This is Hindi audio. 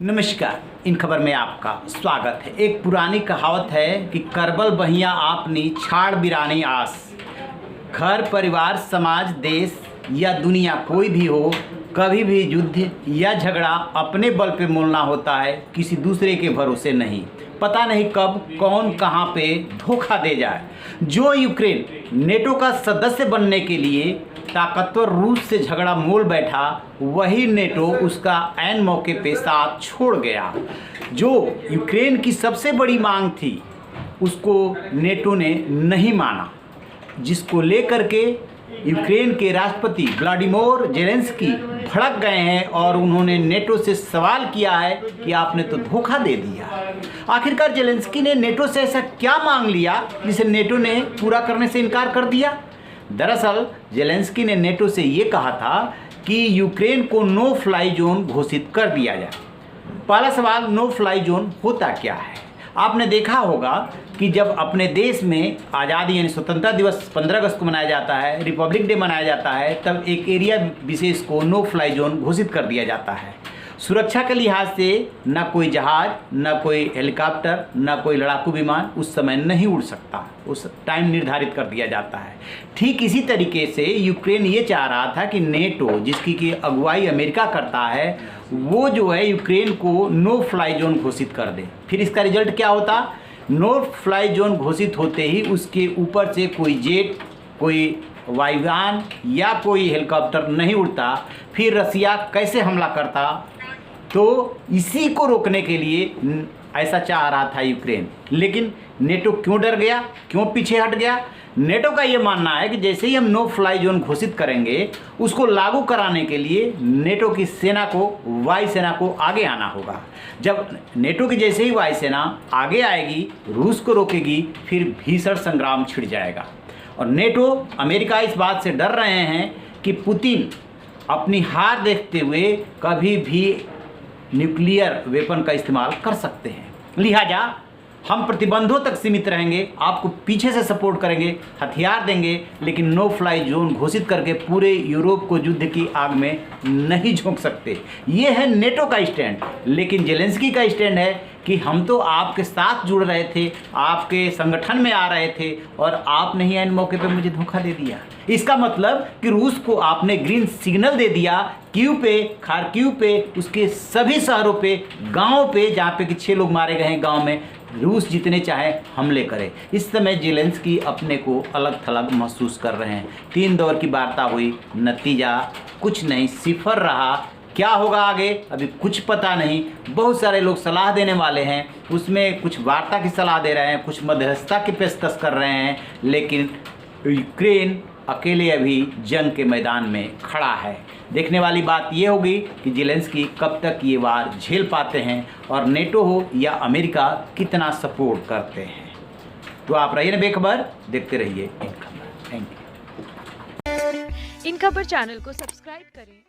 नमस्कार, इन खबर में आपका स्वागत है। एक पुरानी कहावत है कि करबल बहिया आपनी छाड़ बिरानी आस। घर परिवार समाज देश या दुनिया कोई भी हो, कभी भी युद्ध या झगड़ा अपने बल पे मोलना होता है, किसी दूसरे के भरोसे नहीं। पता नहीं कब कौन कहां पे धोखा दे जाए। जो यूक्रेन नेटो का सदस्य बनने के लिए ताकतवर रूस से झगड़ा मोल बैठा, वही नेटो उसका ऐन मौके पे साथ छोड़ गया। जो यूक्रेन की सबसे बड़ी मांग थी, उसको नेटो ने नहीं माना, जिसको लेकर के यूक्रेन के राष्ट्रपति व्लादिमीर ज़ेलेंस्की भड़क गए हैं और उन्होंने नेटो से सवाल किया है कि आपने तो धोखा दे दिया। आखिरकार ज़ेलेंस्की ने नेटो से ऐसा क्या मांग लिया जिसे नेटो ने पूरा करने से इनकार कर दिया? दरअसल ज़ेलेंस्की ने नेटो से ये कहा था कि यूक्रेन को नो फ्लाई जोन घोषित कर दिया जाए। पहला सवाल, नो फ्लाई जोन होता क्या है? आपने देखा होगा कि जब अपने देश में आज़ादी यानी स्वतंत्रता दिवस 15 अगस्त को मनाया जाता है, रिपब्लिक डे मनाया जाता है, तब एक एरिया विशेष को नो फ्लाई जोन घोषित कर दिया जाता है। सुरक्षा के लिहाज से न कोई जहाज़, न कोई हेलीकॉप्टर, न कोई लड़ाकू विमान उस समय नहीं उड़ सकता, उस टाइम निर्धारित कर दिया जाता है। ठीक इसी तरीके से यूक्रेन ये चाह रहा था कि नेटो, जिसकी की अगुवाई अमेरिका करता है, वो जो है यूक्रेन को नो फ्लाई जोन घोषित कर दे। फिर इसका रिजल्ट क्या होता? नो फ्लाई जोन घोषित होते ही उसके ऊपर से कोई जेट, कोई वायुयान या कोई हेलीकॉप्टर नहीं उड़ता। फिर रसिया कैसे हमला करता? तो इसी को रोकने के लिए ऐसा चाह रहा था यूक्रेन। लेकिन नेटो क्यों डर गया, क्यों पीछे हट गया? नेटो का ये मानना है कि जैसे ही हम नो फ्लाई जोन घोषित करेंगे, उसको लागू कराने के लिए नेटो की सेना को, वायुसेना को आगे आना होगा। जब नेटो की जैसे ही वायुसेना आगे आएगी, रूस को रोकेगी, फिर भीषण संग्राम छिड़ जाएगा। और नेटो, अमेरिका इस बात से डर रहे हैं कि पुतिन अपनी हार देखते हुए कभी भी न्यूक्लियर वेपन का इस्तेमाल कर सकते हैं। लिहाजा हम प्रतिबंधों तक सीमित रहेंगे, आपको पीछे से सपोर्ट करेंगे, हथियार देंगे, लेकिन नो फ्लाई जोन घोषित करके पूरे यूरोप को युद्ध की आग में नहीं झोंक सकते। ये है नेटो का स्टैंड। लेकिन ज़ेलेंस्की का स्टैंड है कि हम तो आपके साथ जुड़ रहे थे, आपके संगठन में आ रहे थे, और आपने ही ऐन मौके पे मुझे धोखा दे दिया। इसका मतलब कि रूस को आपने ग्रीन सिग्नल दे दिया। कीव पे, खार्किव पे, उसके सभी शहरों पे, गाँव पे, जहाँ पे कि 6 लोग मारे गए हैं गाँव में, रूस जितने चाहे हमले करे। इस समय ज़ेलेंस्की अपने को अलग थलग महसूस कर रहे हैं। 3 दौर की वार्ता हुई, नतीजा कुछ नहीं, सिफर रहा। क्या होगा आगे अभी कुछ पता नहीं। बहुत सारे लोग सलाह देने वाले हैं, उसमें कुछ वार्ता की सलाह दे रहे हैं, कुछ मध्यस्थता की पेशकश कर रहे हैं, लेकिन यूक्रेन अकेले अभी जंग के मैदान में खड़ा है। देखने वाली बात ये होगी कि ज़ेलेंस्की कब तक ये वार झेल पाते हैं और नेटो हो या अमेरिका कितना सपोर्ट करते हैं। तो आप रहिए ना बेखबर, देखते रहिए इन खबर। Thank you. इन खबर चैनल को सब्सक्राइब करें।